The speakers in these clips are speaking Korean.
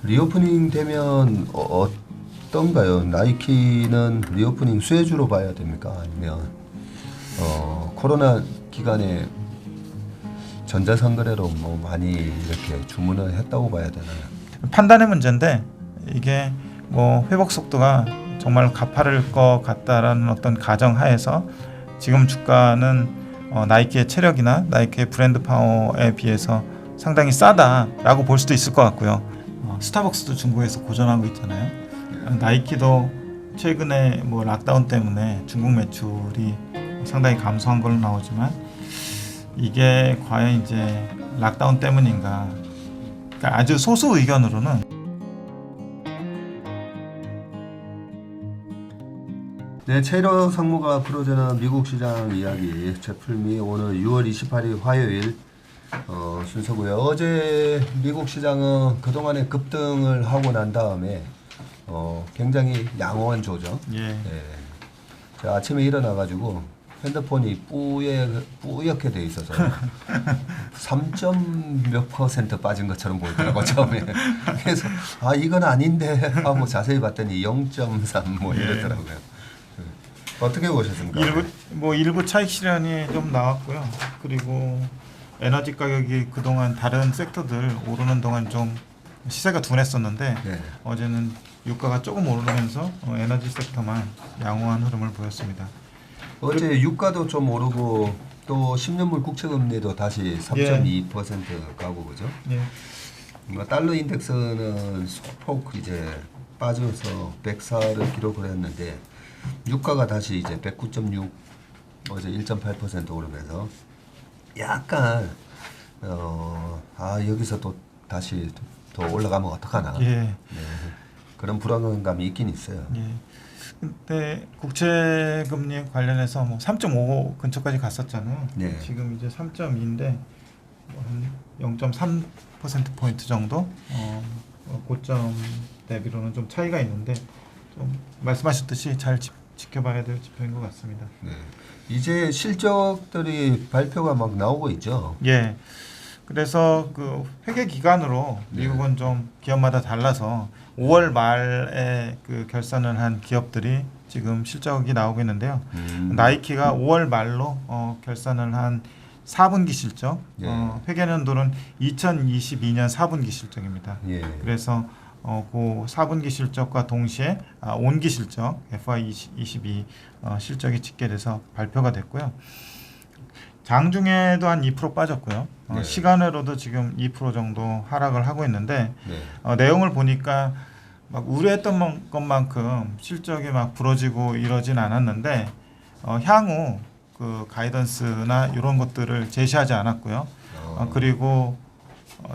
리오프닝 되면 어떤가요? 나이키는 리오프닝 수혜주로 봐야 됩니까? 아니면 코로나 기간에 전자상거래로 뭐 많이 이렇게 주문을 했다고 봐야 되나요? 판단의 문제인데 이게 뭐 회복 속도가 정말 가파를 것 같다라는 어떤 가정하에서 지금 주가는 나이키의 체력이나 나이키의 브랜드 파워에 비해서 상당히 싸다라고 볼 수도 있을 것 같고요. 스타벅스도 중국에서 고전하고 있잖아요. 나이키도 최근에 뭐 락다운 때문에 중국 매출이 상당히 감소한 걸로 나오지만 이게 과연 이제 락다운 때문인가? 그러니까 아주 소수 의견으로는 네, 체력 상무가 풀어주는 미국 시장 이야기 제풀미 오늘 6월 28일 화요일 순서고요. 어제 미국 시장은 그동안에 급등을 하고 난 다음에 굉장히 양호한 조정. 예. 제가 아침에 일어나가지고 핸드폰이 뿌옇게 돼 있어서 3몇% 빠진 것처럼 보이더라고 처음에. 그래서 이건 아닌데 하고 자세히 봤더니 0.3 뭐 이러더라고요. 어떻게 보셨습니까? 일부 차익 실현이 좀 나왔고요. 그리고 에너지 가격이 그동안 다른 섹터들 오르는 동안 좀 시세가 둔했었는데 어제는 유가가 조금 오르면서 에너지 섹터만 양호한 흐름을 보였습니다. 어제 유가도 좀 오르고 또 10년물 국채금리도 다시 3.2% 가고 그죠? 예. 뭐 달러 인덱스는 소폭 이제 빠져서 104를 기록을 했는데 유가가 다시 이제 109.6 어제 1.8% 오르면서 약간 여기서 또 다시 더 올라가면 어떡하나 그런 불안감이 있긴 있어요. 근데 국채 금리 관련해서 뭐 3.5 근처까지 갔었잖아요. 지금 이제 3.2인데 한 0.3% 포인트 정도 고점 대비로는 좀 차이가 있는데 좀 말씀하셨듯이 잘 지켜봐야 될 지표인 것 같습니다. 이제 실적들이 발표가 막 나오고 있죠. 예. 그래서 그 회계 기간으로 미국은 좀 기업마다 달라서 5월 말에 그 결산을 한 기업들이 지금 실적이 나오고 있는데요. 나이키가 5월 말로 결산을 한 4분기 실적, 회계연도는 2022년 4분기 실적입니다. 그래서 그 4분기 실적과 동시에 온기 실적 FY22 실적이 집계돼서 발표가 됐고요. 장중에도 한 2% 빠졌고요. 시간으로도 지금 2% 정도 하락을 하고 있는데 내용을 보니까 막 우려했던 것만큼 실적이 막 부러지고 이러진 않았는데 향후 그 가이던스나 이런 것들을 제시하지 않았고요. 그리고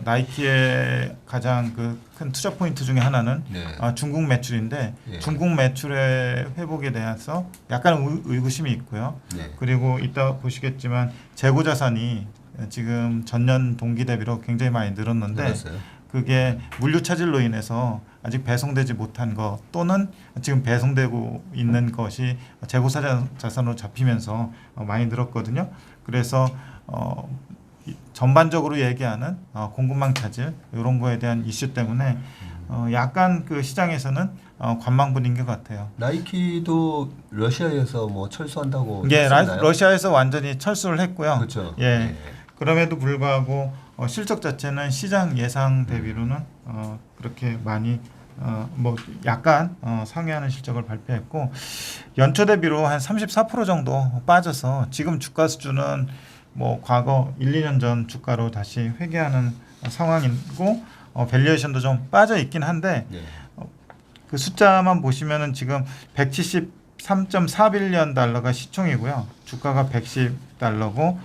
나이키의 가장 그 큰 투자 포인트 중에 하나는 중국 매출인데 중국 매출의 회복에 대해서 약간 의구심이 있고요. 그리고 이따 보시겠지만 재고 자산이 지금 전년 동기 대비로 굉장히 많이 늘었는데 그게 물류 차질로 인해서 아직 배송되지 못한 것 또는 지금 배송되고 있는 것이 재고 자산으로 잡히면서 많이 늘었거든요. 그래서 전반적으로 얘기하는 공급망 차질 이런 거에 대한 이슈 때문에 약간 그 시장에서는 관망분인 것 같아요. 나이키도 러시아에서 뭐 철수한다고 했었나요? 러시아에서 완전히 철수를 했고요. 그렇죠. 그럼에도 불구하고 실적 자체는 시장 예상 대비로는 그렇게 많이 뭐 약간 상회하는 실적을 발표했고 연초 대비로 한 34% 정도 빠져서 지금 주가 수준은 뭐 과거 1, 2년 전 주가로 다시 회귀하는 상황이고 밸류에이션도 좀 빠져 있긴 한데 그 숫자만 보시면은 지금 173.4빌리언 달러가 시총이고요. 주가가 110달러고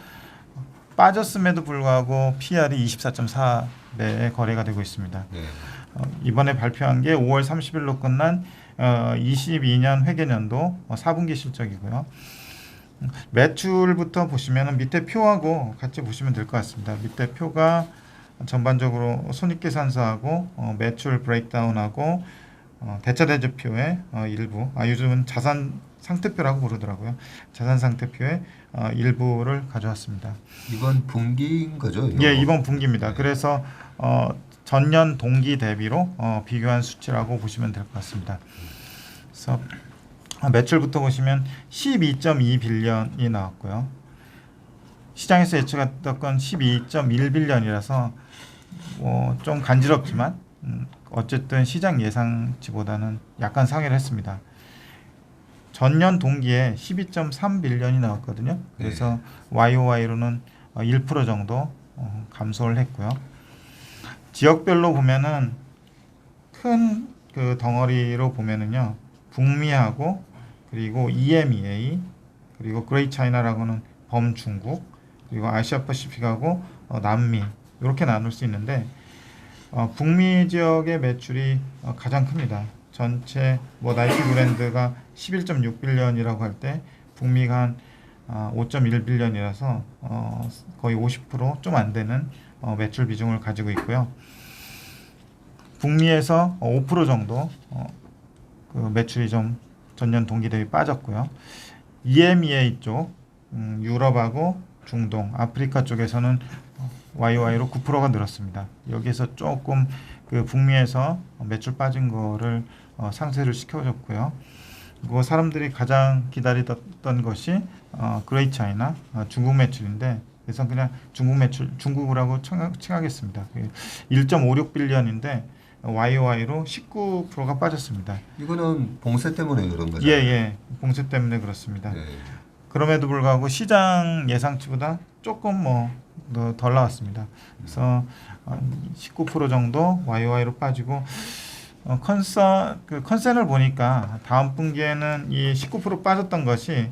빠졌음에도 불구하고 PR이 24.4배에 거래가 되고 있습니다. 이번에 발표한 게 5월 30일로 끝난 22년 회계연도 4분기 실적이고요. 매출부터 보시면 밑에 표하고 같이 보시면 될 것 같습니다. 밑에 표가 전반적으로 손익계산서하고 매출 브레이크다운하고 대차대조표의 일부 요즘은 자산 상태표라고 부르더라고요. 자산 상태표의 일부를 가져왔습니다. 이번 분기인 거죠? 이거? 이번 분기입니다. 그래서 전년 동기 대비로 비교한 수치라고 보시면 될 것 같습니다. 그래서 매출부터 보시면 12.2빌리언이 나왔고요. 시장에서 예측했던 건 12.1빌리언이라서 좀 간지럽지만 어쨌든 시장 예상치보다는 약간 상회를 했습니다. 전년 동기에 12.3빌리언이 나왔거든요. 그래서 YOY로는 1% 정도 감소를 했고요. 지역별로 보면은 큰 그 덩어리로 보면은요, 북미하고 그리고 EMEA 그리고 그레이트 차이나라고는 범중국 그리고 아시아 퍼시픽하고 남미 이렇게 나눌 수 있는데 북미 지역의 매출이 가장 큽니다. 전체 나이키 브랜드가 11.6빌리언이라고 할 때 북미가 한 5.1빌리언이라서 거의 50% 좀 안 되는 매출 비중을 가지고 있고요. 북미에서 5% 정도 그 매출이 좀 전년 동기 대비 빠졌고요. EMEA 쪽 유럽하고 중동, 아프리카 쪽에서는 YOY로 9%가 늘었습니다. 여기에서 조금 그 북미에서 매출 빠진 거를 상쇄를 시켜줬고요. 그리고 사람들이 가장 기다리던 것이 그레이트 차이나 중국 매출인데, 그래서 그냥 중국 매출 중국이라고 칭하겠습니다. 1.56빌리언인데 YOY로 19%가 빠졌습니다. 이거는 봉쇄 때문에 그런 거죠? 예, 봉쇄 때문에 그렇습니다. 네. 그럼에도 불구하고 시장 예상치보다 조금 덜 나왔습니다. 그래서 19% 정도 YOY로 빠지고 컨센을 보니까 다음 분기에는 이 19% 빠졌던 것이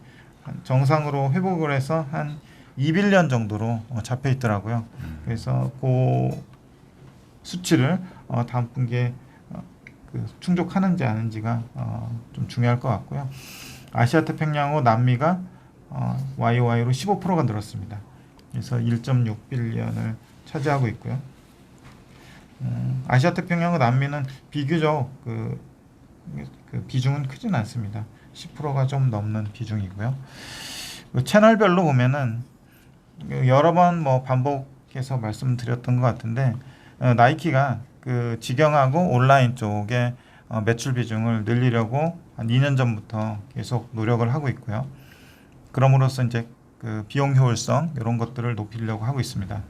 정상으로 회복을 해서 한 2빌리언 정도로 잡혀 있더라고요. 그래서 그 수치를 다음 분기에 충족하는지 아닌지가 좀 중요할 것 같고요. 아시아 태평양하고 남미가 YOY로 15%가 늘었습니다. 그래서 1.6빌리언을 차지하고 있고요. 아시아 태평양과 남미는 비교적 그 비중은 크진 않습니다. 10%가 좀 넘는 비중이고요. 채널별로 보면은 여러 번 반복해서 말씀드렸던 것 같은데 나이키가 그 직영하고 온라인 쪽에 매출 비중을 늘리려고 한 2년 전부터 계속 노력을 하고 있고요. 그럼으로써 이제 그 비용 효율성 이런 것들을 높이려고 하고 있습니다.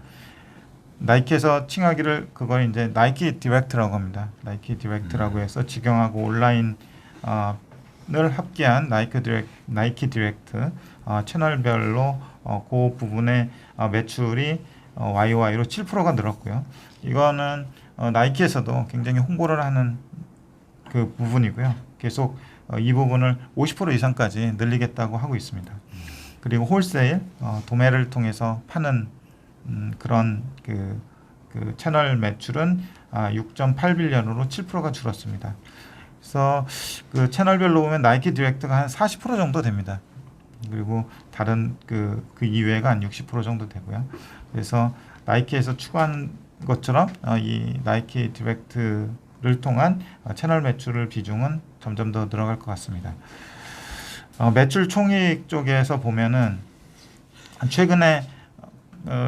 나이키에서 칭하기를 그걸 이제 나이키 디렉트라고 합니다. 나이키 디렉트라고 해서 직영하고 온라인을 합계한 나이키 디렉트 채널별로 그 부분의 매출이 YOY로 7%가 늘었고요. 이거는 나이키에서도 굉장히 홍보를 하는 그 부분이고요. 계속 이 부분을 50% 이상까지 늘리겠다고 하고 있습니다. 그리고 홀세일 도매를 통해서 파는 그런 그 채널 매출은 6.8빌리언으로 7%가 줄었습니다. 그래서 그 채널별로 보면 나이키 디렉트가 한 40% 정도 됩니다. 그리고 다른 그 이외가 한 60% 정도 되고요. 그래서 나이키에서 추구하는 것처럼 이 나이키 디렉트를 통한 채널 매출을 비중은 점점 더 늘어갈 것 같습니다. 매출 총이익 쪽에서 보면은 최근에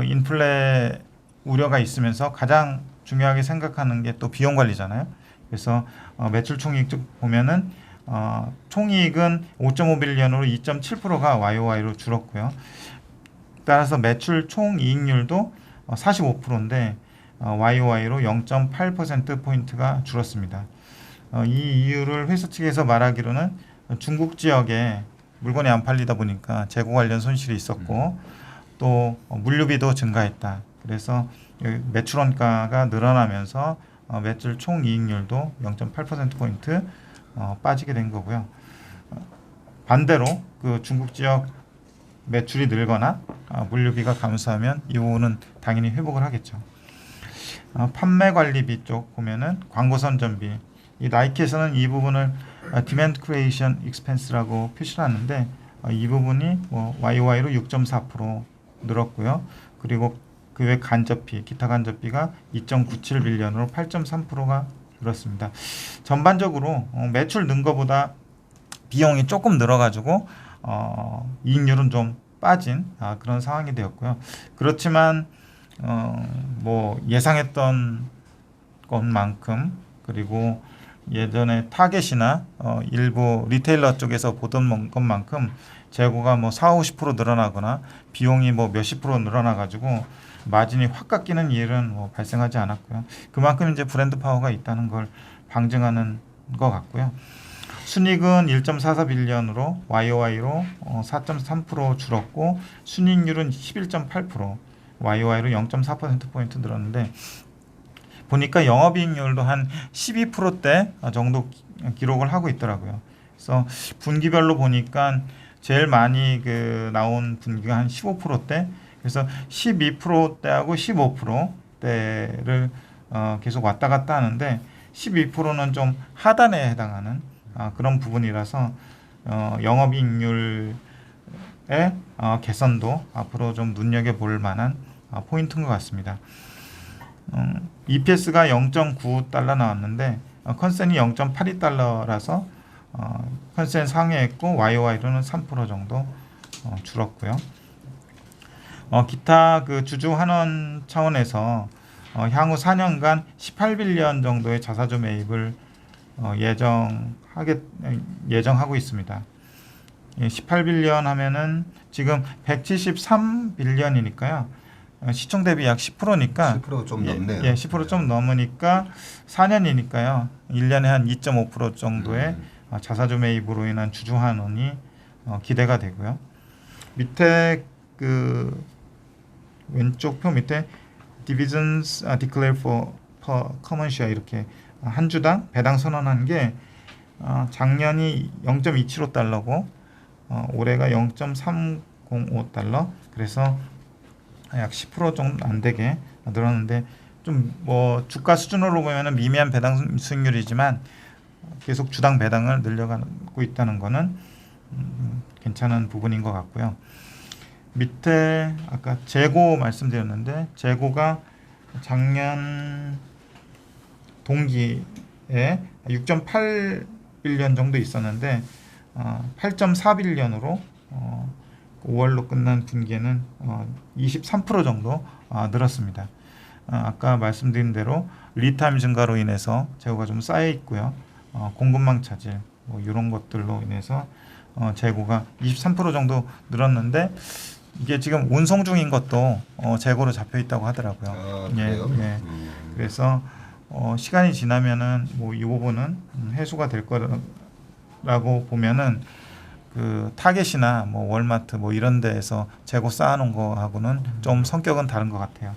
인플레 우려가 있으면서 가장 중요하게 생각하는 게 또 비용 관리잖아요. 그래서 매출 총이익 쪽 보면은 총이익은 5.5빌리언으로 2.7%가 YOY로 줄었고요. 따라서 매출 총이익률도 45%인데 YOY로 0.8%포인트가 줄었습니다. 이 이유를 회사 측에서 말하기로는 중국 지역에 물건이 안 팔리다 보니까 재고 관련 손실이 있었고 또 물류비도 증가했다. 그래서 매출 원가가 늘어나면서 매출 총이익률도 0.8%포인트 빠지게 된 거고요. 반대로 그 중국 지역 매출이 늘거나 물류비가 감소하면 이 부분은 당연히 회복을 하겠죠. 판매 관리비 쪽 보면은 광고 선전비, 이 나이키에서는 이 부분을 Demand Creation Expense라고 표시를 하는데 이 부분이 YOY로 6.4% 늘었고요. 그리고 그 외 간접비, 기타 간접비가 2.97빌리언으로 8.3%가 늘었습니다. 전반적으로 매출 는 것보다 비용이 조금 늘어가지고 이익률은 좀 빠진 그런 상황이 되었고요. 그렇지만 예상했던 것만큼 그리고 예전에 타겟이나 일부 리테일러 쪽에서 보던 것만큼 재고가 뭐 40-50% 늘어나거나 비용이 뭐 몇십 프로 늘어나 가지고 마진이 확 깎이는 일은 뭐 발생하지 않았고요. 그만큼 이제 브랜드 파워가 있다는 걸 방증하는 것 같고요. 순이익은 1.44빌리언으로 YOY로 4.3% 줄었고 순이익률은 11.8%, YOY로 0.4%포인트 늘었는데 보니까 영업이익률도 한 12%대 정도 기록을 하고 있더라고요. 그래서 분기별로 보니까 제일 많이 나온 분기가 한 15%대, 그래서 12%대하고 15%대를 계속 왔다 갔다 하는데 12%는 좀 하단에 해당하는 그런 부분이라서 영업이익률의 개선도 앞으로 좀 눈여겨볼 만한 포인트인 것 같습니다. EPS가 0.9달러 나왔는데 컨센이 0.82달러라서 컨센 상회했고 YOY로는 3% 정도 줄었고요. 기타 주주 환원 차원에서 향후 4년간 18빌리언 정도의 자사주 매입을 예정하고 있습니다. 18빌리언 하면은 지금 173빌리언이니까요. 시총 대비 약 10%니까 10%좀 넘네요. 10%좀 넘으니까 4년이니까요. 1년에 한 2.5% 정도의 자사주 매입으로 인한 주주 환원이 기대가 되고요. 밑에 왼쪽 표 밑에 dividends declared for per common share 이렇게 한 주당 배당 선언한 게 작년이 0.275달러고 올해가 0.305달러, 그래서 약 10% 정도 안 되게 늘었는데 좀 뭐 주가 수준으로 보면은 미미한 배당 수익률이지만 계속 주당 배당을 늘려가고 있다는 거는 괜찮은 부분인 것 같고요. 밑에 아까 재고 말씀드렸는데 재고가 작년 동기에 6.8빌리언 정도 있었는데 8.4빌리언으로 5월로 끝난 분기에는 23% 정도 늘었습니다. 아까 말씀드린 대로 리타임 증가로 인해서 재고가 좀 쌓여 있고요. 공급망 차질 뭐 이런 것들로 인해서 재고가 23% 정도 늘었는데 이게 지금 운송 중인 것도 재고로 잡혀 있다고 하더라고요. 그래요? 그래서 시간이 지나면은 뭐 이 부분은 해소가 될 거라고 보면은 타겟이나 뭐 월마트 뭐 이런 데에서 재고 쌓아놓은 거하고는 좀 성격은 다른 것 같아요.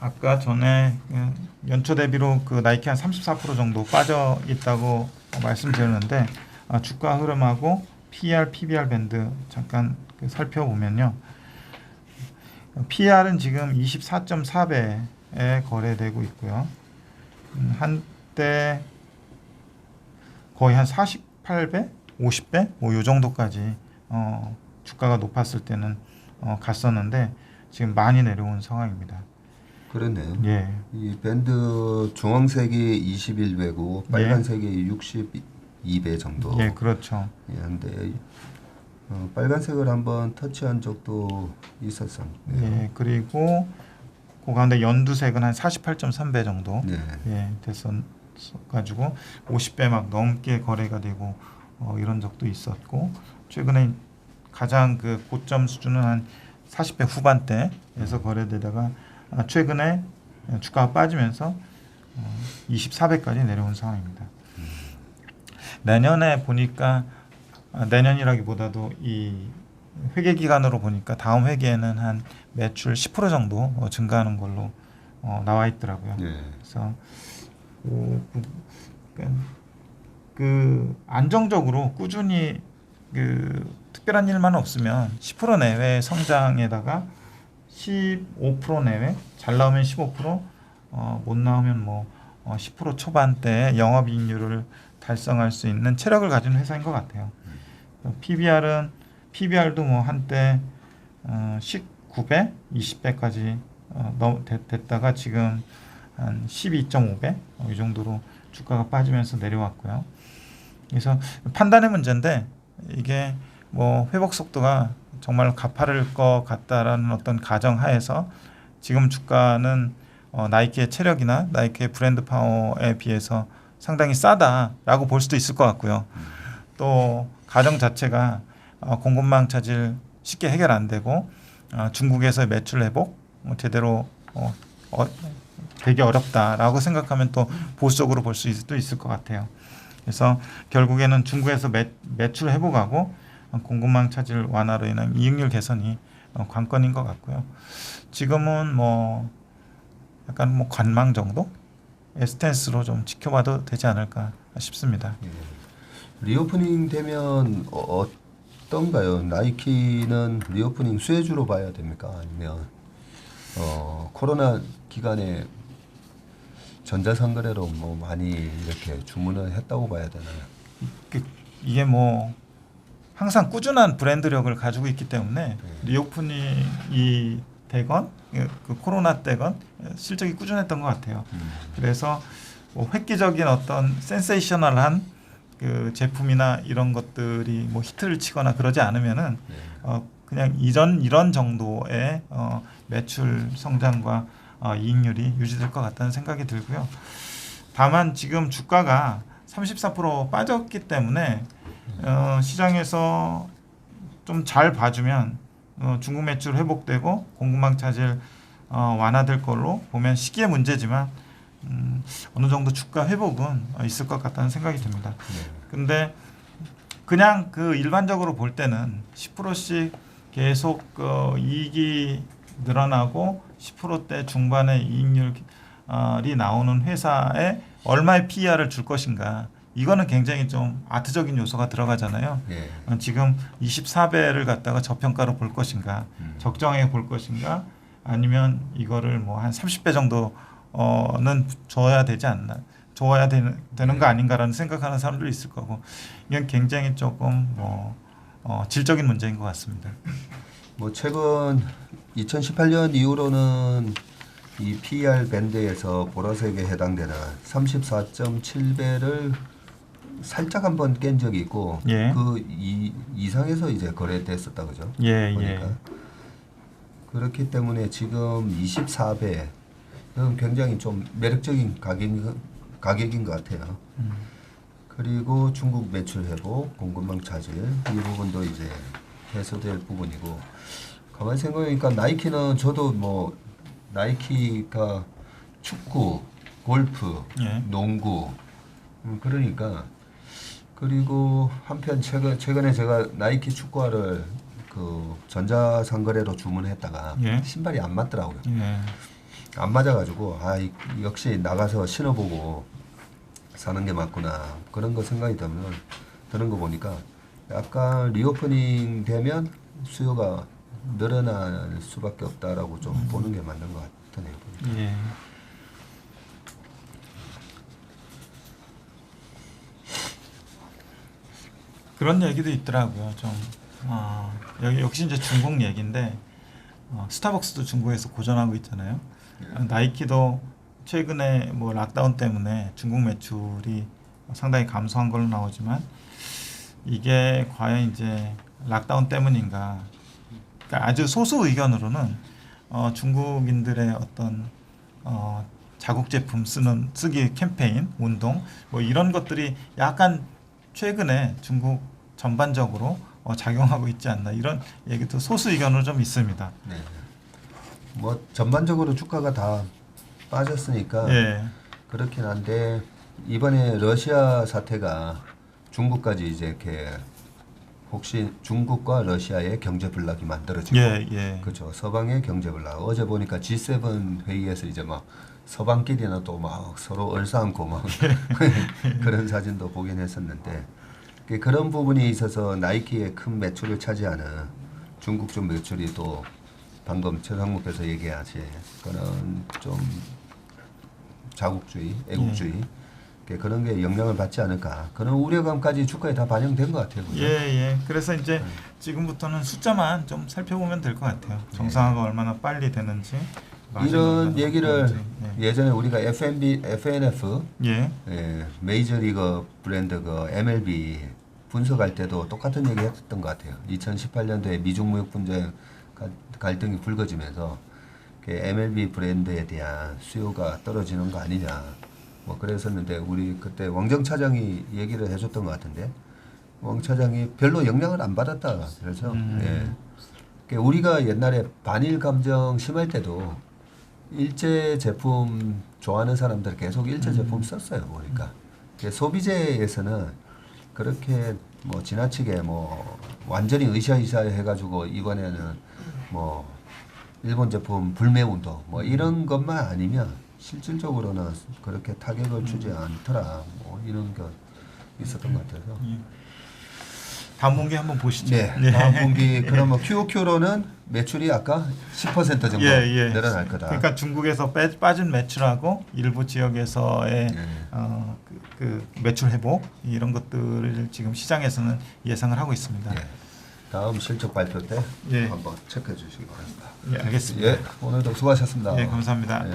아까 전에 연초 대비로 나이키 한 34% 정도 빠져 있다고 말씀드렸는데 주가 흐름하고 PER, PBR 밴드 잠깐 살펴보면요. PER은 지금 24.4배에 거래되고 있고요. 한때 거의 한 48배, 50배 뭐 이 정도까지 주가가 높았을 때는 갔었는데 지금 많이 내려온 상황입니다. 그렇네요. 예. 이 밴드 주황색이 21배고 빨간색이 62배 정도. 예, 그렇죠. 한데 빨간색을 한번 터치한 적도 있었습니다. 예, 그리고 그 가운데 연두색은 한 48.3배 정도 됐어가지고 50배 막 넘게 거래가 되고 이런 적도 있었고 최근에 가장 고점 수준은 한 40배 후반대에서 거래되다가 최근에 주가가 빠지면서 24배까지 내려온 상황입니다. 내년에 보니까 내년이라기보다도 이 회계 기간으로 보니까 다음 회계에는 한 매출 10% 정도 증가하는 걸로 나와 있더라고요. 그래서 안정적으로 꾸준히 특별한 일만 없으면 10% 내외 성장에다가 15% 내외, 잘 나오면 15%, 못 나오면 뭐 10% 초반대의 영업이익률을 달성할 수 있는 체력을 가진 회사인 것 같아요. PBR도 뭐 한때 19배, 20배까지 됐다가 지금 한 12.5배 이 정도로 주가가 빠지면서 내려왔고요. 그래서 판단의 문제인데 이게 뭐 회복 속도가 정말 가파를 것 같다라는 어떤 가정하에서 지금 주가는 나이키의 체력이나 나이키의 브랜드 파워에 비해서 상당히 싸다라고 볼 수도 있을 것 같고요. 또 가정 자체가 공급망 차질 쉽게 해결 안 되고 중국에서의 매출 회복 제대로 되게 어렵다라고 생각하면 또 보수적으로 볼 수도 있을 것 같아요. 그래서 결국에는 중국에서 매출 회복하고 공급망 차질 완화로 인한 이익률 개선이 관건인 것 같고요. 지금은 뭐 약간 뭐 관망 정도 스탠스로 좀 지켜봐도 되지 않을까 싶습니다. 예. 리오프닝 되면 어떤가요? 나이키는 리오프닝 수혜주로 봐야 됩니까? 아니면 코로나 기간에 전자상거래로 뭐 많이 이렇게 주문을 했다고 봐야 되나요? 이게 뭐 항상 꾸준한 브랜드력을 가지고 있기 때문에 리오프닝이 되건 그 코로나 때건 실적이 꾸준했던 것 같아요. 그래서 뭐 획기적인 어떤 센세이셔널한 그 제품이나 이런 것들이 뭐 히트를 치거나 그러지 않으면은 그냥 이런 정도의 매출 성장과 이익률이 유지될 것 같다는 생각이 들고요. 다만 지금 주가가 34% 빠졌기 때문에 시장에서 좀 잘 봐주면 중국 매출 회복되고 공급망 차질 완화될 걸로 보면 시기의 문제지만 어느 정도 주가 회복은 있을 것 같다는 생각이 듭니다. 근데 그냥 그 일반적으로 볼 때는 10%씩 계속 이익이 늘어나고 10%대 중반의 이익률이 나오는 회사에 얼마의 PER을 줄 것인가, 이거는 굉장히 좀 아트적인 요소가 들어가잖아요. 지금 24배를 갖다가 저평가로 볼 것인가, 적정하게 볼 것인가, 아니면 이거를 뭐 한 30배 정도는 줘야 되지 않나, 줘야 되는 거 아닌가라는 생각하는 사람들이 있을 거고, 이건 굉장히 조금 질적인 문제인 것 같습니다. 뭐 최근 2018년 이후로는 이 PER 밴드에서 보라색에 해당되는 34.7배를 살짝 한번 깬 적이 있고 그 이상에서 이제 거래됐었다 그죠? 보니까. 그렇기 때문에 지금 24배 굉장히 좀 매력적인 가격인 것 같아요. 그리고 중국 매출 회복, 공급망 차질 이 부분도 이제 해소될 부분이고, 가만히 생각해보니까 나이키는 저도 뭐 나이키가 축구, 골프, 농구 그러니까, 그리고 한편 최근에 제가 나이키 축구화를 그 전자상거래로 주문했다가 신발이 안 맞더라고요. 안 맞아가지고 역시 나가서 신어보고 사는 게 맞구나, 그런 거 생각이 드는 거 보니까 약간 리오프닝 되면 수요가 늘어날 수밖에 없다라고 좀 보는 게 맞는 것 같네요. 그런 얘기도 있더라고요. 좀 여기 역시 이제 중국 얘기인데 스타벅스도 중국에서 고전하고 있잖아요. 나이키도 최근에 뭐 락다운 때문에 중국 매출이 상당히 감소한 걸로 나오지만, 이게 과연 이제 락다운 때문인가? 그러니까 아주 소수 의견으로는 중국인들의 어떤 자국 제품 쓰기 캠페인, 운동 뭐 이런 것들이 약간 최근에 중국 전반적으로 작용하고 있지 않나, 이런 얘기도 소수 의견으로 좀 있습니다. 뭐 전반적으로 주가가 다 빠졌으니까 그렇긴 한데, 이번에 러시아 사태가 중국까지 이제 이렇게 혹시 중국과 러시아의 경제 불락이 만들어지고, 그렇죠. 서방의 경제 불락. 어제 보니까 G7 회의에서 이제 막 서방끼리는 또 막 서로 얼싸안고 막 그런 사진도 보긴 했었는데, 그런 부분이 있어서 나이키의 큰 매출을 차지하는 중국 쪽 매출이 또 방금 최상무께서 얘기하신 그런 좀 자국주의, 애국주의 그런 게 영향을 받지 않을까, 그런 우려감까지 주가에 다 반영된 것 같아요. 그죠? 그래서 이제 지금부터는 숫자만 좀 살펴보면 될 것 같아요. 정상화가 얼마나 빨리 되는지. 이런 얘기를 예전에 우리가 FNF 메이저리그 브랜드 그 MLB 분석할 때도 똑같은 얘기 했던 것 같아요. 2018년도에 미중 무역 분쟁 갈등이 불거지면서 그 MLB 브랜드에 대한 수요가 떨어지는 거 아니냐 뭐 그랬었는데 우리 그때 왕정 차장이 얘기를 해줬던 것 같은데 왕 차장이 별로 영향을 안 받았다 그래서 예. 그 우리가 옛날에 반일 감정 심할 때도 일제 제품 좋아하는 사람들 계속 일제 제품 썼어요 보니까 소비재에서는 그렇게 뭐 지나치게 뭐 완전히 으쌰으쌰 해가지고 이번에는 뭐 일본 제품 불매 운동 뭐 이런 것만 아니면 실질적으로는 그렇게 타격을 주지 않더라 뭐 이런 게 있었던 것 같아서. 다음 분기 한번 보시죠. 네. 다음 분기 그러면 QOQ로는 매출이 아까 10% 정도 늘어날 거다. 그러니까 중국에서 빠진 매출하고 일부 지역에서의 그 매출 회복 이런 것들을 지금 시장에서는 예상을 하고 있습니다. 다음 실적 발표 때 한번 체크해 주시기 바랍니다. 알겠습니다. 오늘도 수고하셨습니다. 감사합니다.